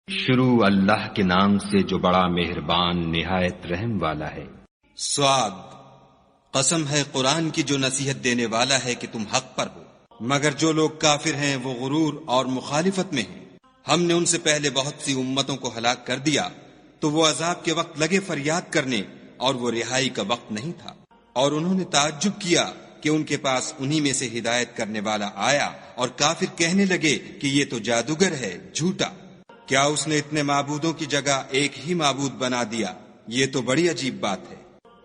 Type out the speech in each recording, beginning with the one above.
شروع اللہ کے نام سے جو بڑا مہربان نہایت رحم والا ہے۔ سعاد، قسم ہے قرآن کی جو نصیحت دینے والا ہے کہ تم حق پر ہو، مگر جو لوگ کافر ہیں وہ غرور اور مخالفت میں ہیں۔ ہم نے ان سے پہلے بہت سی امتوں کو ہلاک کر دیا تو وہ عذاب کے وقت لگے فریاد کرنے اور وہ رہائی کا وقت نہیں تھا، اور انہوں نے تعجب کیا کہ ان کے پاس انہی میں سے ہدایت کرنے والا آیا، اور کافر کہنے لگے کہ یہ تو جادوگر ہے، جھوٹا۔ کیا اس نے اتنے معبودوں کی جگہ ایک ہی معبود بنا دیا؟ یہ تو بڑی عجیب بات ہے۔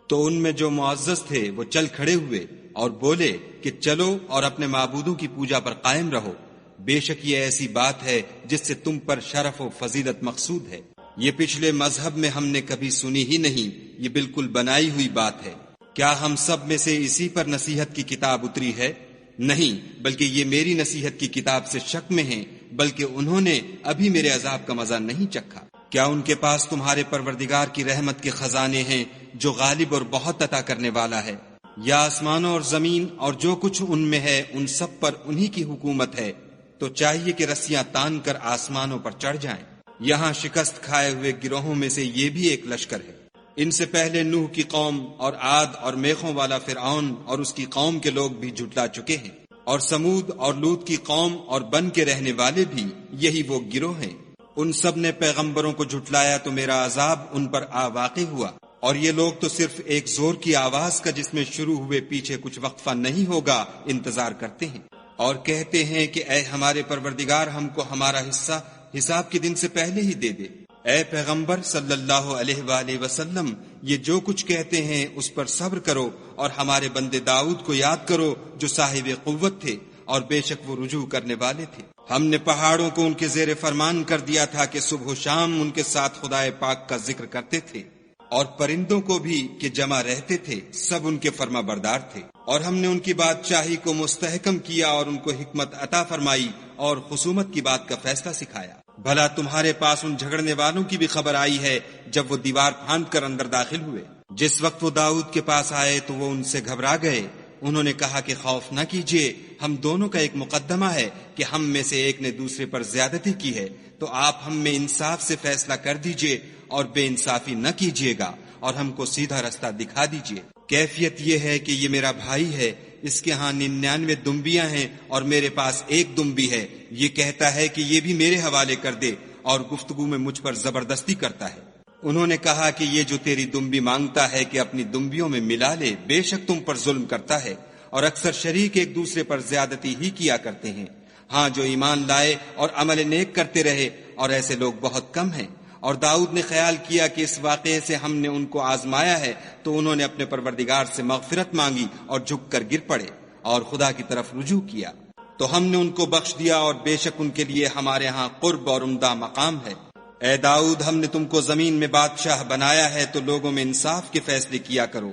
تو ان میں جو معزز تھے وہ چل کھڑے ہوئے اور بولے کہ چلو اور اپنے معبودوں کی پوجا پر قائم رہو، بے شک یہ ایسی بات ہے جس سے تم پر شرف و فضیلت مقصود ہے۔ یہ پچھلے مذہب میں ہم نے کبھی سنی ہی نہیں، یہ بالکل بنائی ہوئی بات ہے۔ کیا ہم سب میں سے اسی پر نصیحت کی کتاب اتری ہے؟ نہیں، بلکہ یہ میری نصیحت کی کتاب سے شک میں ہیں، بلکہ انہوں نے ابھی میرے عذاب کا مزہ نہیں چکھا۔ کیا ان کے پاس تمہارے پروردگار کی رحمت کے خزانے ہیں جو غالب اور بہت عطا کرنے والا ہے؟ یا آسمانوں اور زمین اور جو کچھ ان میں ہے ان سب پر انہی کی حکومت ہے، تو چاہیے کہ رسیاں تان کر آسمانوں پر چڑھ جائیں۔ یہاں شکست کھائے ہوئے گروہوں میں سے یہ بھی ایک لشکر ہے۔ ان سے پہلے نوح کی قوم اور عاد اور میخوں والا فرعون اور اس کی قوم کے لوگ بھی جھٹلا چکے ہیں، اور سمود اور لوط کی قوم اور بن کے رہنے والے بھی یہی وہ گروہ ہیں۔ ان سب نے پیغمبروں کو جھٹلایا تو میرا عذاب ان پر آ واقع ہوا، اور یہ لوگ تو صرف ایک زور کی آواز کا جس میں شروع ہوئے پیچھے کچھ وقفہ نہیں ہوگا انتظار کرتے ہیں، اور کہتے ہیں کہ اے ہمارے پروردگار ہم کو ہمارا حصہ حساب کے دن سے پہلے ہی دے دے۔ اے پیغمبر صلی اللہ علیہ وآلہ وسلم، یہ جو کچھ کہتے ہیں اس پر صبر کرو، اور ہمارے بندے داؤد کو یاد کرو جو صاحب قوت تھے اور بے شک وہ رجوع کرنے والے تھے۔ ہم نے پہاڑوں کو ان کے زیر فرمان کر دیا تھا کہ صبح و شام ان کے ساتھ خدائے پاک کا ذکر کرتے تھے، اور پرندوں کو بھی کہ جمع رہتے تھے، سب ان کے فرما بردار تھے۔ اور ہم نے ان کی بادشاہی کو مستحکم کیا اور ان کو حکمت عطا فرمائی اور خصومت کی بات کا فیصلہ سکھایا۔ بھلا تمہارے پاس ان جھگڑنے والوں کی بھی خبر آئی ہے جب وہ دیوار پھاند کر اندر داخل ہوئے؟ جس وقت وہ داؤد کے پاس آئے تو وہ ان سے گھبرا گئے۔ انہوں نے کہا کہ خوف نہ کیجیے، ہم دونوں کا ایک مقدمہ ہے کہ ہم میں سے ایک نے دوسرے پر زیادتی کی ہے، تو آپ ہم میں انصاف سے فیصلہ کر دیجیے اور بے انصافی نہ کیجیے گا، اور ہم کو سیدھا رستہ دکھا دیجیے۔ کیفیت یہ ہے کہ یہ میرا بھائی ہے، اس کے ہاں 99 دمبیاں ہیں اور میرے پاس ایک دمبی ہے۔ یہ کہتا ہے کہ یہ بھی میرے حوالے کر دے، اور گفتگو میں مجھ پر زبردستی کرتا ہے۔ انہوں نے کہا کہ یہ جو تیری دمبی مانگتا ہے کہ اپنی دمبیوں میں ملا لے، بے شک تم پر ظلم کرتا ہے، اور اکثر شریک ایک دوسرے پر زیادتی ہی کیا کرتے ہیں۔ ہاں، جو ایمان لائے اور عمل نیک کرتے رہے، اور ایسے لوگ بہت کم ہیں۔ اور داؤد نے خیال کیا کہ اس واقعے سے ہم نے ان کو آزمایا ہے، تو انہوں نے اپنے پروردگار سے مغفرت مانگی اور جھک کر گر پڑے اور خدا کی طرف رجوع کیا، تو ہم نے ان کو بخش دیا، اور بے شک ان کے لیے ہمارے ہاں قرب اور عمدہ مقام ہے۔ اے داؤد، ہم نے تم کو زمین میں بادشاہ بنایا ہے، تو لوگوں میں انصاف کے فیصلے کیا کرو،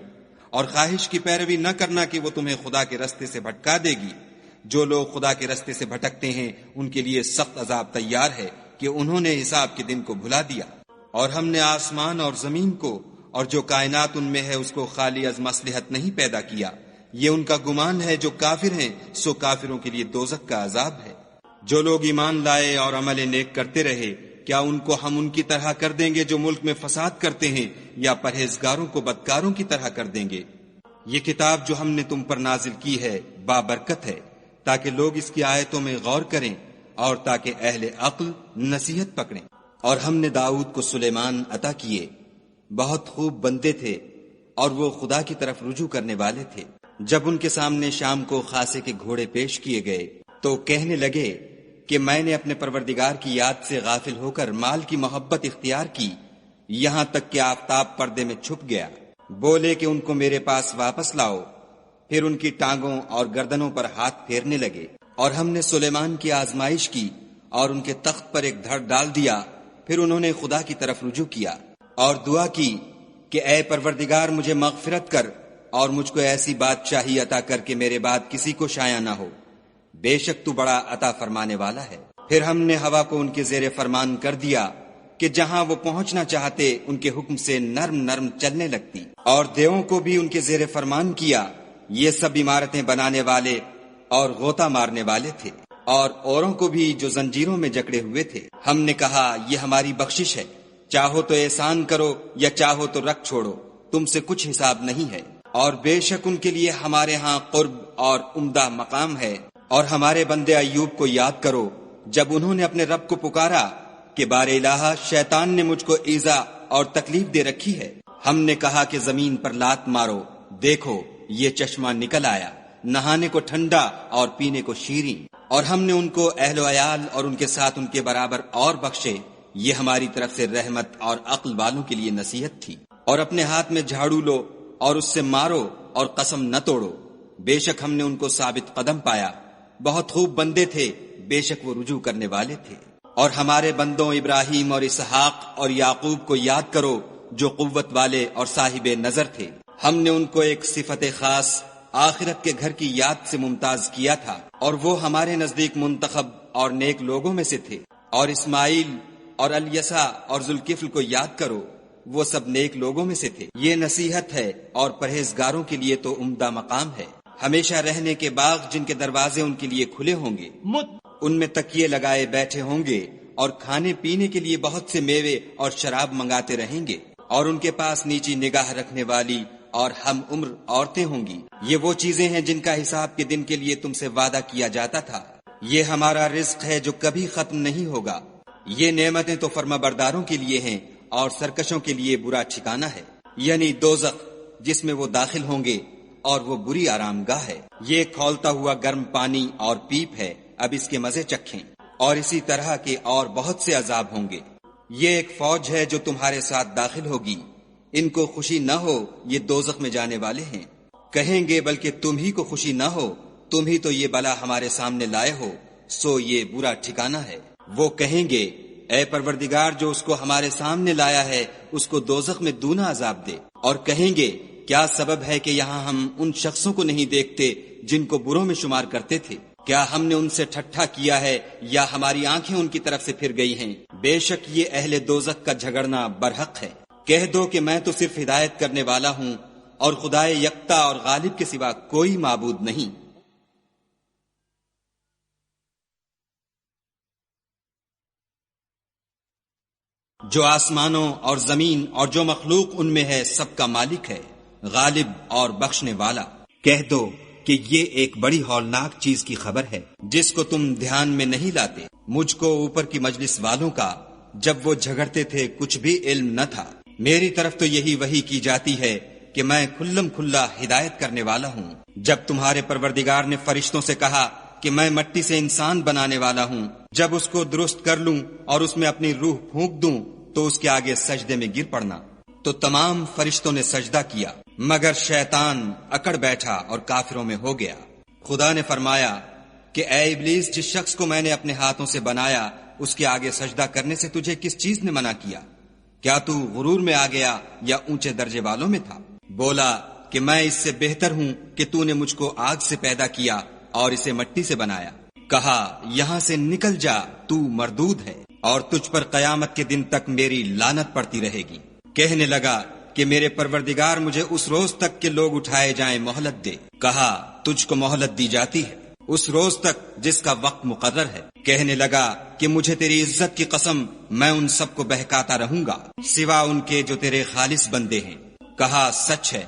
اور خواہش کی پیروی نہ کرنا کہ وہ تمہیں خدا کے رستے سے بھٹکا دے گی۔ جو لوگ خدا کے رستے سے بھٹکتے ہیں ان کے لیے سخت عذاب تیار ہے کہ انہوں نے حساب کے دن کو بھلا دیا۔ اور ہم نے آسمان اور زمین کو اور جو کائنات ان میں ہے اس کو خالی از مصلحت نہیں پیدا کیا۔ یہ ان کا گمان ہے جو کافر ہیں، سو کافروں کے لیے دوزخ کا عذاب ہے۔ جو لوگ ایمان لائے اور عمل نیک کرتے رہے، کیا ان کو ہم ان کی طرح کر دیں گے جو ملک میں فساد کرتے ہیں، یا پرہیزگاروں کو بدکاروں کی طرح کر دیں گے؟ یہ کتاب جو ہم نے تم پر نازل کی ہے بابرکت ہے، تاکہ لوگ اس کی آیتوں میں غور کریں اور تاکہ اہل عقل نصیحت پکڑیں۔ اور ہم نے داؤد کو سلیمان عطا کیے، بہت خوب بندے تھے، اور وہ خدا کی طرف رجوع کرنے والے تھے۔ جب ان کے سامنے شام کو خاصے کے گھوڑے پیش کیے گئے تو کہنے لگے کہ میں نے اپنے پروردگار کی یاد سے غافل ہو کر مال کی محبت اختیار کی، یہاں تک کہ آفتاب پردے میں چھپ گیا۔ بولے کہ ان کو میرے پاس واپس لاؤ، پھر ان کی ٹانگوں اور گردنوں پر ہاتھ پھیرنے لگے۔ اور ہم نے سلیمان کی آزمائش کی اور ان کے تخت پر ایک دھڑ ڈال دیا، پھر انہوں نے خدا کی طرف رجوع کیا اور دعا کی کہ اے پروردگار مجھے مغفرت کر اور مجھ کو ایسی بادشاہی عطا کر کہ میرے بعد کسی کو شایع نہ ہو، بے شک تو بڑا عطا فرمانے والا ہے۔ پھر ہم نے ہوا کو ان کے زیر فرمان کر دیا کہ جہاں وہ پہنچنا چاہتے ان کے حکم سے نرم نرم چلنے لگتی، اور دیووں کو بھی ان کے زیر فرمان کیا، یہ سب عمارتیں بنانے والے اور غوطہ مارنے والے تھے۔ اور اوروں کو بھی جو زنجیروں میں جکڑے ہوئے تھے۔ ہم نے کہا یہ ہماری بخشش ہے، چاہو تو احسان کرو یا چاہو تو رکھ چھوڑو، تم سے کچھ حساب نہیں ہے، اور بے شک ان کے لیے ہمارے ہاں قرب اور عمدہ مقام ہے۔ اور ہمارے بندے ایوب کو یاد کرو جب انہوں نے اپنے رب کو پکارا کہ بار الہ شیطان نے مجھ کو ایذا اور تکلیف دے رکھی ہے، ہم نے کہا کہ زمین پر لات مارو، دیکھو یہ چشمہ نکل آیا، نہانے کو ٹھنڈا اور پینے کو شیریں، اور ہم نے ان کو اہل و عیال اور ان کے ساتھ ان کے برابر اور بخشے، یہ ہماری طرف سے رحمت اور عقل والوں کے لیے نصیحت تھی۔ اور اپنے ہاتھ میں جھاڑو لو اور اس سے مارو اور قسم نہ توڑو، بے شک ہم نے ان کو ثابت قدم پایا، بہت خوب بندے تھے، بے شک وہ رجوع کرنے والے تھے۔ اور ہمارے بندوں ابراہیم اور اسحاق اور یعقوب کو یاد کرو جو قوت والے اور صاحب نظر تھے، ہم نے ان کو ایک صفت خاص آخرت کے گھر کی یاد سے ممتاز کیا تھا، اور وہ ہمارے نزدیک منتخب اور نیک لوگوں میں سے تھے۔ اور اسماعیل اور الیسع اور ذوالکفل کو یاد کرو، وہ سب نیک لوگوں میں سے تھے۔ یہ نصیحت ہے اور پرہیزگاروں کے لیے تو عمدہ مقام ہے۔ ہمیشہ رہنے کے باغ جن کے دروازے ان کے لیے کھلے ہوں گے، ان میں تکیے لگائے بیٹھے ہوں گے، اور کھانے پینے کے لیے بہت سے میوے اور شراب منگاتے رہیں گے، اور ان کے پاس نیچی نگاہ رکھنے والی اور ہم عمر عورتیں ہوں گی۔ یہ وہ چیزیں ہیں جن کا حساب کے دن کے لیے تم سے وعدہ کیا جاتا تھا، یہ ہمارا رزق ہے جو کبھی ختم نہیں ہوگا۔ یہ نعمتیں تو فرما برداروں کے لیے ہیں اور سرکشوں کے لیے برا ٹھکانہ ہے، یعنی دوزخ جس میں وہ داخل ہوں گے، اور وہ بری آرام گاہ ہے۔ یہ کھولتا ہوا گرم پانی اور پیپ ہے، اب اس کے مزے چکھیں، اور اسی طرح کے اور بہت سے عذاب ہوں گے۔ یہ ایک فوج ہے جو تمہارے ساتھ داخل ہوگی، ان کو خوشی نہ ہو یہ دوزخ میں جانے والے ہیں، کہیں گے بلکہ تم ہی کو خوشی نہ ہو، تم ہی تو یہ بلا ہمارے سامنے لائے ہو، سو یہ برا ٹھکانہ ہے۔ وہ کہیں گے اے پروردگار جو اس کو ہمارے سامنے لایا ہے اس کو دوزخ میں دونا عذاب دے، اور کہیں گے کیا سبب ہے کہ یہاں ہم ان شخصوں کو نہیں دیکھتے جن کو بروں میں شمار کرتے تھے؟ کیا ہم نے ان سے ٹھٹھا کیا ہے یا ہماری آنکھیں ان کی طرف سے پھر گئی ہیں؟ بے شک یہ اہل دوزخ کا جھگڑنا برحق ہے۔ کہہ دو کہ میں تو صرف ہدایت کرنے والا ہوں، اور خدائے یکتا اور غالب کے سوا کوئی معبود نہیں۔ جو آسمانوں اور زمین اور جو مخلوق ان میں ہے سب کا مالک ہے، غالب اور بخشنے والا۔ کہہ دو کہ یہ ایک بڑی ہولناک چیز کی خبر ہے جس کو تم دھیان میں نہیں لاتے۔ مجھ کو اوپر کی مجلس والوں کا جب وہ جھگڑتے تھے کچھ بھی علم نہ تھا، میری طرف تو یہی وحی کی جاتی ہے کہ میں کھلم کھلا ہدایت کرنے والا ہوں۔ جب تمہارے پروردگار نے فرشتوں سے کہا کہ میں مٹی سے انسان بنانے والا ہوں، جب اس کو درست کر لوں اور اس میں اپنی روح پھونک دوں تو اس کے آگے سجدے میں گر پڑنا، تو تمام فرشتوں نے سجدہ کیا مگر شیطان اکڑ بیٹھا اور کافروں میں ہو گیا۔ خدا نے فرمایا کہ اے ابلیس، جس شخص کو میں نے اپنے ہاتھوں سے بنایا اس کے آگے سجدہ کرنے سے تجھے کس چیز نے منع کیا؟ کیا تو غرور میں آ گیا یا اونچے درجے والوں میں تھا؟ بولا کہ میں اس سے بہتر ہوں کہ تو نے مجھ کو آگ سے پیدا کیا اور اسے مٹی سے بنایا۔ کہا یہاں سے نکل جا، تو مردود ہے، اور تجھ پر قیامت کے دن تک میری لعنت پڑتی رہے گی۔ کہنے لگا کہ میرے پروردگار مجھے اس روز تک کہ لوگ اٹھائے جائیں مہلت دے۔ کہا تجھ کو مہلت دی جاتی ہے اس روز تک جس کا وقت مقرر ہے۔ کہنے لگا کہ مجھے تیری عزت کی قسم میں ان سب کو بہکاتا رہوں گا سوا ان کے جو تیرے خالص بندے ہیں۔ کہا سچ ہے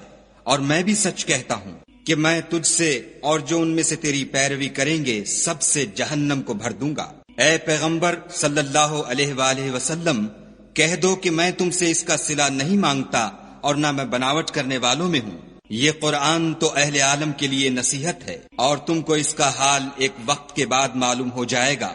اور میں بھی سچ کہتا ہوں کہ میں تجھ سے اور جو ان میں سے تیری پیروی کریں گے سب سے جہنم کو بھر دوں گا۔ اے پیغمبر صلی اللہ علیہ وآلہ وسلم، کہہ دو کہ میں تم سے اس کا صلہ نہیں مانگتا اور نہ میں بناوٹ کرنے والوں میں ہوں۔ یہ قرآن تو اہل عالم کے لیے نصیحت ہے، اور تم کو اس کا حال ایک وقت کے بعد معلوم ہو جائے گا۔